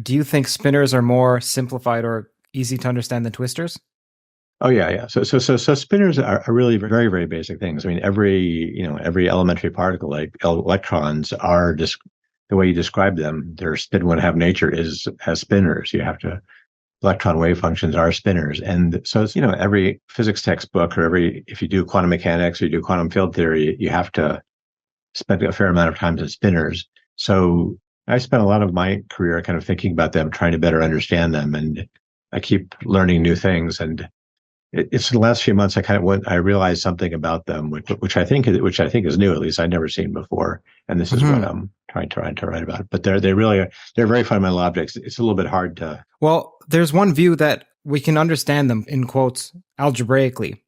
Do you think spinners are more simplified or easy to understand than twisters? Oh yeah, yeah. So spinors are really very, very basic things. I mean, every elementary particle, like electrons, are just the way you describe them. Their spin one half nature is as spinners. You have to electron wave functions are spinners, and so it's every physics textbook or if you do quantum mechanics or you do quantum field theory, you have to spend a fair amount of time in spinners. So I spent a lot of my career kind of thinking about them, trying to better understand them, and I keep learning new things. And it's in the last few months I realized something about them, which I think is new. At least I'd never seen before, and this is what Hmm. I'm trying to write about. But they're very fundamental objects. It's a little bit hard to. Well, there's one view that we can understand them in quotes algebraically,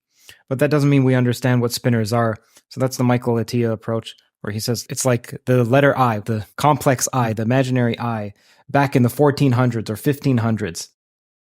but that doesn't mean we understand what spinners are. So that's the Michael Atiyah approach, where he says it's like the letter I, the complex I, the imaginary I, back in the 1400s or 1500s.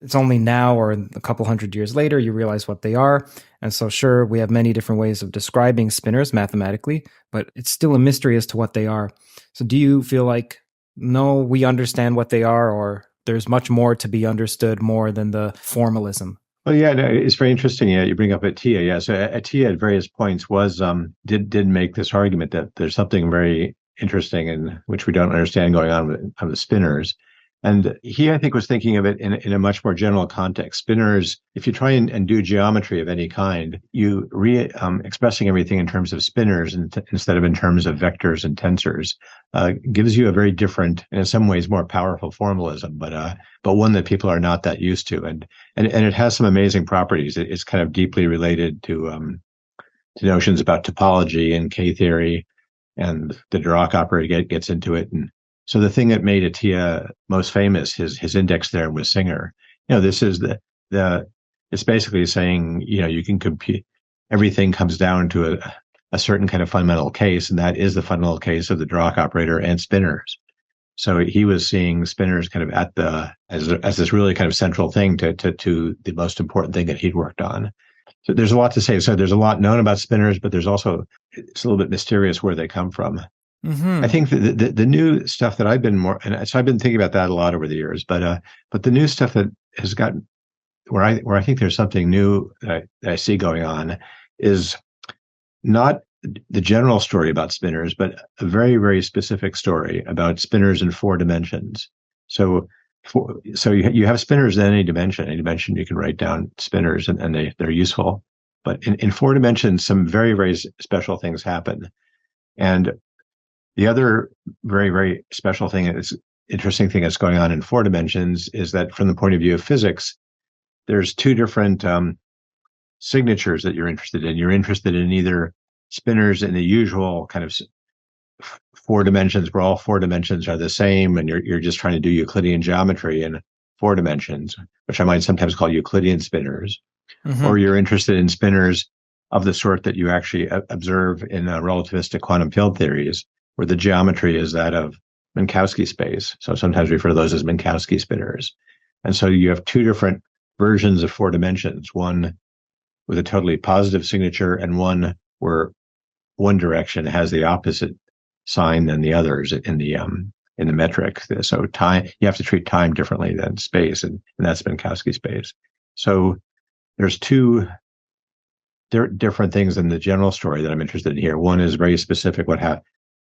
It's only now or a couple hundred years later you realize what they are. And so, sure, we have many different ways of describing spinners mathematically, but it's still a mystery as to what they are. So, do you feel like, no, we understand what they are, or there's much more to be understood more than the formalism? Well, yeah, no, it's very interesting. Yeah, you bring up Atiyah. Yeah, so Atiyah at various points was did make this argument that there's something very interesting and which we don't understand going on with the spinners. And he, I think, was thinking of it in a much more general context. Spinners, if you try and do geometry of any kind, you expressing everything in terms of spinners instead of in terms of vectors and tensors, gives you a very different, and in some ways more powerful formalism, but one that people are not that used to. And it has some amazing properties. It's kind of deeply related to notions about topology and K theory, and the Dirac operator gets into it. And so the thing that made Atiyah most famous, his index theorem with Singer, this is the it's basically saying, you can compute, everything comes down to a certain kind of fundamental case, and that is the fundamental case of the Dirac operator and spinners. So he was seeing spinners kind of as this really kind of central thing to the most important thing that he'd worked on. So there's a lot to say. So there's a lot known about spinners, but there's also, it's a little bit mysterious where they come from. I Hmm. think the new stuff that I've been more, and so I've been thinking about that a lot over the years. But the new stuff that has gotten where I think there's something new that I see going on is not the general story about spinners, but a very, very specific story about spinners in four dimensions. So, you have spinners in any dimension. Any dimension you can write down spinners, and they're useful. But in four dimensions, some very, very special things happen. And the other very, very special thing, is interesting thing that's going on in four dimensions, is that from the point of view of physics, there's two different signatures that you're interested in. You're interested in either spinners in the usual kind of four dimensions, where all four dimensions are the same, and you're just trying to do Euclidean geometry in four dimensions, which I might sometimes call Euclidean spinners, or Hmm. you're interested in spinners of the sort that you actually observe in relativistic quantum field theories, where the geometry is that of Minkowski space. So sometimes we refer to those as Minkowski spinners. And so you have two different versions of four dimensions, one with a totally positive signature and one where one direction has the opposite sign than the others in the metric. So time, you have to treat time differently than space, and that's Minkowski space. So there's two different things in the general story that I'm interested in here. One is very specific,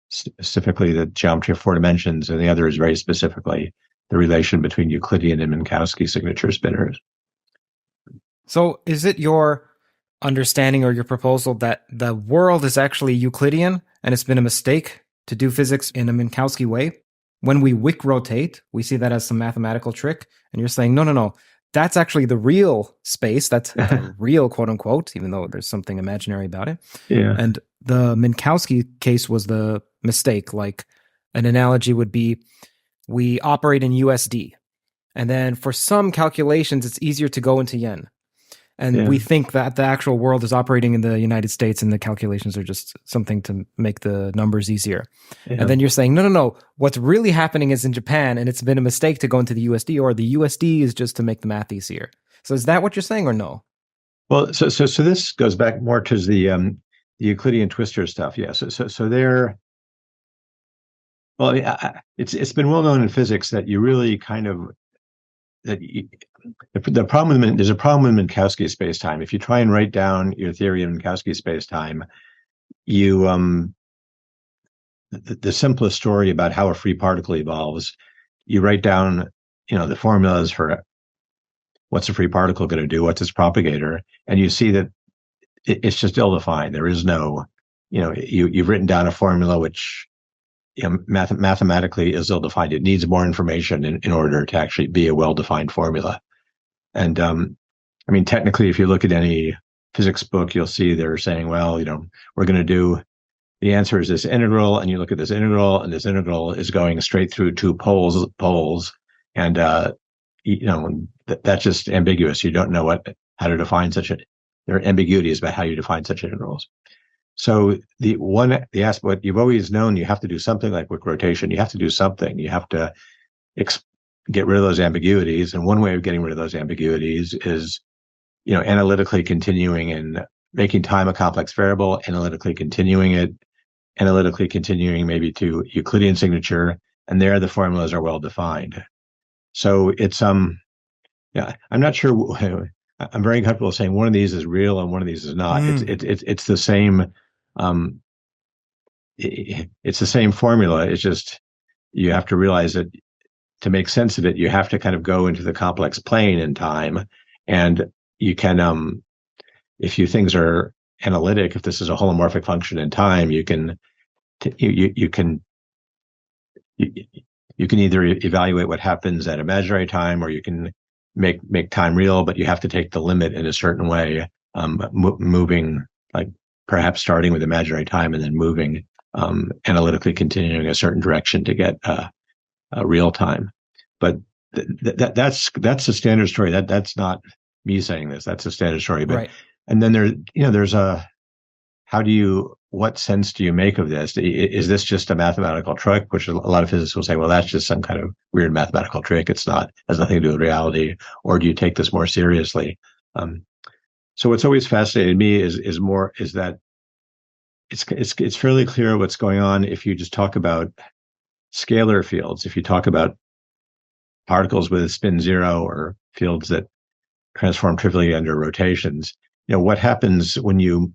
specifically the geometry of four dimensions, and the other is very specifically the relation between Euclidean and Minkowski signature spinners. So, is it your understanding or your proposal that the world is actually Euclidean and it's been a mistake to do physics in a Minkowski way? When we Wick rotate, we see that as some mathematical trick, and you're saying, no, no, no, that's actually the real space. That's the real quote unquote, even though there's something imaginary about it. Yeah. And the Minkowski case was the mistake. Like an analogy would be we operate in USD. And then for some calculations, it's easier to go into yen. And Yeah. we think that the actual world is operating in the United States and the calculations are just something to make the numbers easier. And Yeah. then you're saying, no, no, no. What's really happening is in Japan, and it's been a mistake to go into the USD, or the USD is just to make the math easier. So is that what you're saying, or no? Well, so this goes back more to the Euclidean twistor stuff. Yeah. So there Well, it's been well known in physics that you really kind of that you, the problem there's a problem with Minkowski spacetime. If you try and write down your theory of Minkowski spacetime, you the simplest story about how a free particle evolves, you write down, the formulas for what's a free particle going to do, what's its propagator, and you see that it's just ill-defined. There is no, you've written down a formula which mathematically is ill-defined. It needs more information in order to actually be a well-defined formula. And I mean, technically, if you look at any physics book, you'll see they're saying, well, we're going to do the answer is this integral, and you look at this integral, and this integral is going straight through two poles, and that's just ambiguous. You don't know how to define such a. There are ambiguities about how you define such integrals. So the aspect you've always known, you have to do something like with rotation. You have to do something. You have to get rid of those ambiguities, and one way of getting rid of those ambiguities is, analytically continuing and making time a complex variable, analytically continuing maybe to Euclidean signature, and there the formulas are well defined. So it's yeah, I'm not sure. I'm very comfortable saying one of these is real and one of these is not. It's the same. It's the same formula. It's just you have to realize that to make sense of it, you have to kind of go into the complex plane in time, and you can if things are analytic, if this is a holomorphic function in time, you can either evaluate what happens at imaginary time, or you can make time real, but you have to take the limit in a certain way, moving, like perhaps starting with imaginary time and then moving analytically continuing a certain direction to get real time. But that's the standard story. That's not me saying this. That's a standard story. But Right. And then there's what sense do you make of this? Is this just a mathematical trick, which a lot of physicists will say, well, that's just some kind of weird mathematical trick. It's not, has nothing to do with reality. Or do you take this more seriously? So what's always fascinated me is that it's fairly clear what's going on if you just talk about scalar fields. If you talk about particles with spin zero or fields that transform trivially under rotations, what happens when you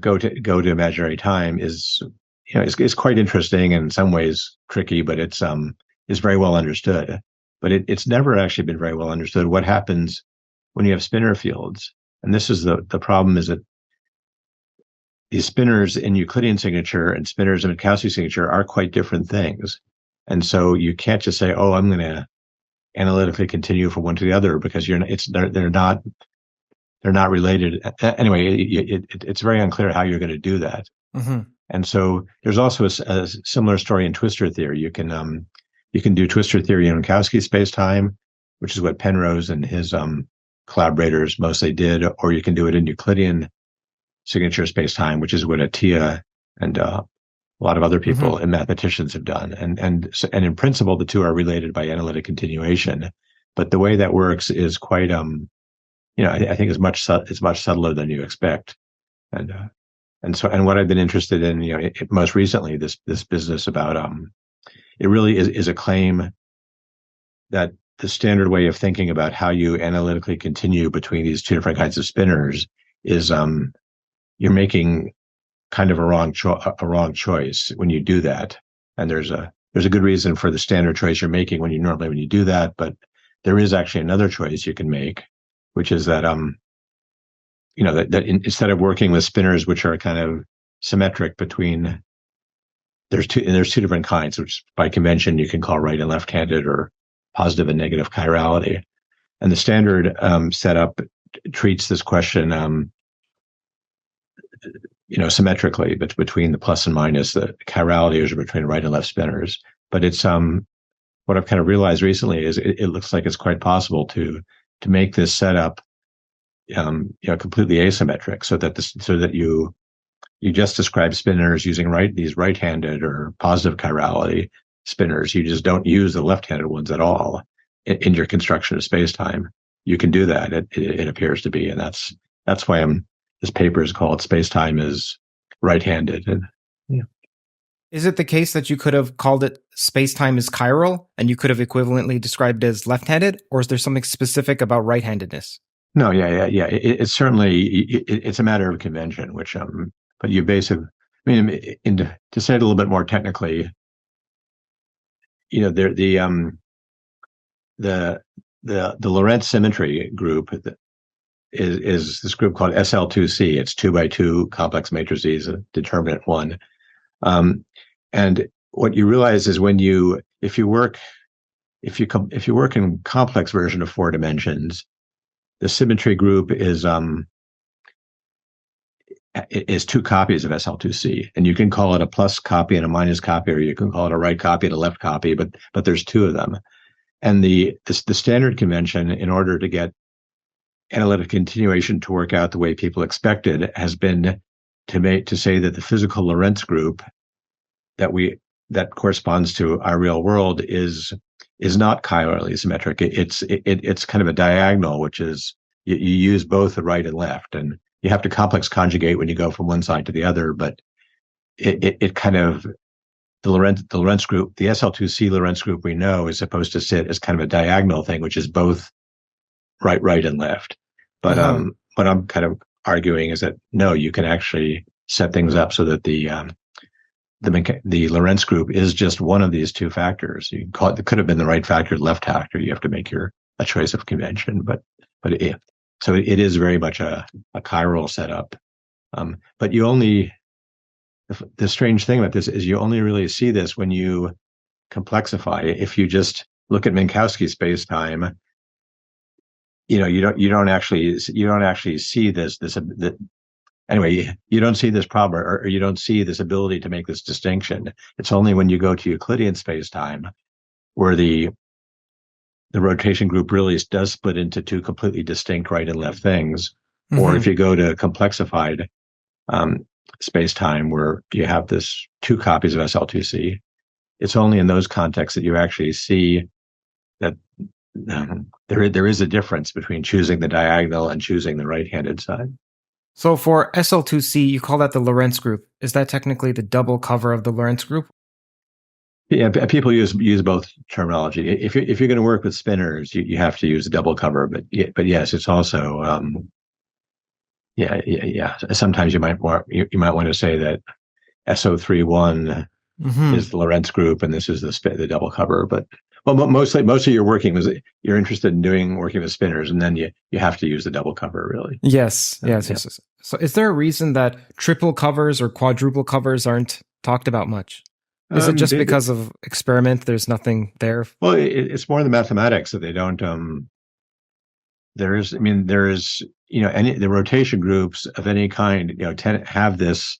go to imaginary time is quite interesting and in some ways tricky, but it's very well understood. But it's never actually been very well understood what happens when you have spinor fields. And this is the problem, is that these spinors in Euclidean signature and spinors in Minkowski signature are quite different things. And so you can't just say, oh, I'm going to analytically continue from one to the other, because they're not related. Anyway, it's very unclear how you're going to do that. Mm-hmm. And so there's also a similar story in twistor theory. You can do twistor theory in Minkowski spacetime, which is what Penrose and his collaborators mostly did, or you can do it in Euclidean signature spacetime, which is what Atiyah and a lot of other people and mathematicians have done. And in principle, the two are related by analytic continuation. But the way that works is quite I think it's much subtler than you expect. And what I've been interested in, most recently, this business about it really is a claim that the standard way of thinking about how you analytically continue between these two different kinds of spinors is you're making kind of a wrong choice when you do that. And there's a good reason for the standard choice you're making when you do that, but there is actually another choice you can make, which is that instead of working with spinors which are kind of symmetric between, there's two different kinds, which by convention you can call right and left-handed, or positive and negative chirality. And the standard setup treats this question symmetrically, but between the plus and minus, the chirality is between right and left spinors. But it's what I've kind of realized recently is it looks like it's quite possible to make this setup completely asymmetric, so that you just describe spinors using these right-handed or positive chirality spinors. You just don't use the left-handed ones at all in your construction of spacetime. You can do that. It appears to be, and that's why this paper is called "Spacetime is Right-Handed." And yeah. Is it the case that you could have called it space-time is chiral and you could have equivalently described it as left-handed, or is there something specific about right-handedness? No, yeah. It's certainly it's a matter of convention, which but you basically, I mean, to say it a little bit more technically, there the the Lorent symmetry group is this group called SL2C. It's 2 by 2 complex matrices, determinant one. And what you realize is if you work in complex version of 4 dimensions, the symmetry group is 2 copies of SL2C, and you can call it a plus copy and a minus copy, or you can call it a right copy and a left copy, but there's 2 of them. And the standard convention, in order to get analytic continuation to work out the way people expected, has been to say that the physical Lorentz group that corresponds to our real world is not chirally symmetric. It's kind of a diagonal, which is you use both the right and left, and you have to complex conjugate when you go from one side to the other. But it kind of the Lorentz group, the SL2C Lorentz group we know is supposed to sit as kind of a diagonal thing, which is both right, and left. But what I'm kind of arguing is that no, you can actually set things up so that the Lorentz group is just one of these 2 factors. You can call it could have been the right factor, left factor. You have to make a choice of convention, so it is very much a chiral setup. But the strange thing about this is you only really see this when you complexify. If you just look at Minkowski space-time, you don't actually see this anyway, you don't see this problem, or you don't see this ability to make this distinction. It's only when you go to Euclidean space-time where the rotation group really does split into 2 completely distinct right and left things. Mm-hmm. Or if you go to complexified space-time where you have this 2 copies of SL2C, it's only in those contexts that you actually see that there is a difference between choosing the diagonal and choosing the right-handed side. So for SL2C, you call that the Lorentz group. Is that technically the double cover of the Lorentz group? Yeah, people use both terminology. If you're going to work with spinors, you have to use a double cover. But yes, it's also Sometimes you might want to say that SO31 is the Lorentz group, and this is the double cover. But most of your working was you're interested in working with spinors, and then you have to use the double cover, really. Yes. So is there a reason that triple covers or quadruple covers aren't talked about much? Is it just because of experiment? There's nothing there? Well, it's more the mathematics that they don't. The rotation groups of any kind, have this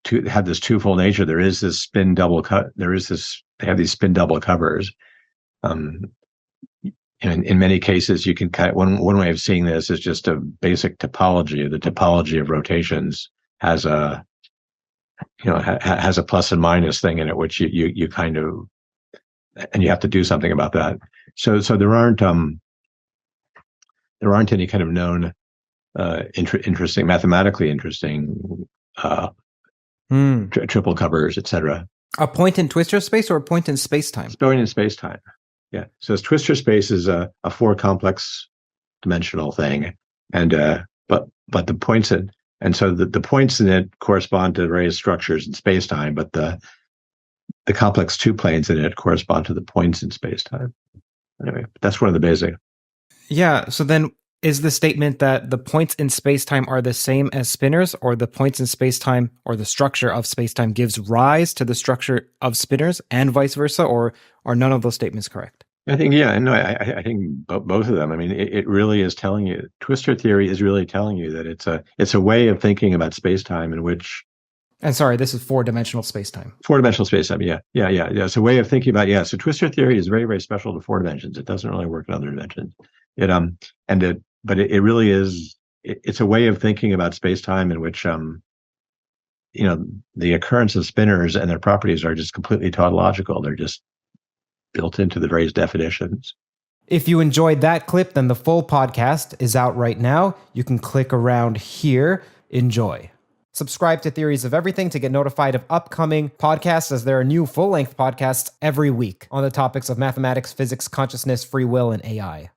twofold nature. There is this spin double cut. They have these spin double covers. In many cases, you can one way of seeing this is just a basic topology. The topology of rotations has a plus and minus thing in it, which you kind of, and you have to do something about that. So there aren't any kind of known mathematically interesting triple covers, etc. A point in twistor space or a point in space-time? It's point in space-time. Yeah. So twistor space is a 4 complex dimensional thing, and but the points the points in it correspond to various structures in space-time, but the complex 2 planes in it correspond to the points in space-time. Anyway, that's one of the basic. Yeah. So then, is the statement that the points in space-time are the same as spinors, or the points in space-time or the structure of space-time gives rise to the structure of spinors, and vice versa, or are none of those statements correct? I think, I think both of them. I mean, it really is telling you, twistor theory is really telling you that it's a way of thinking about space-time in which. And sorry, this is 4-dimensional space-time. 4-dimensional space-time, yeah. It's a way of thinking about, so twistor theory is very, very special to 4 dimensions. It doesn't really work in other dimensions. But it really is, it's a way of thinking about space-time in which, the occurrence of spinors and their properties are just completely tautological. They're just built into the various definitions. If you enjoyed that clip, then the full podcast is out right now. You can click around here. Enjoy. Subscribe to Theories of Everything to get notified of upcoming podcasts, as there are new full-length podcasts every week on the topics of mathematics, physics, consciousness, free will, and AI.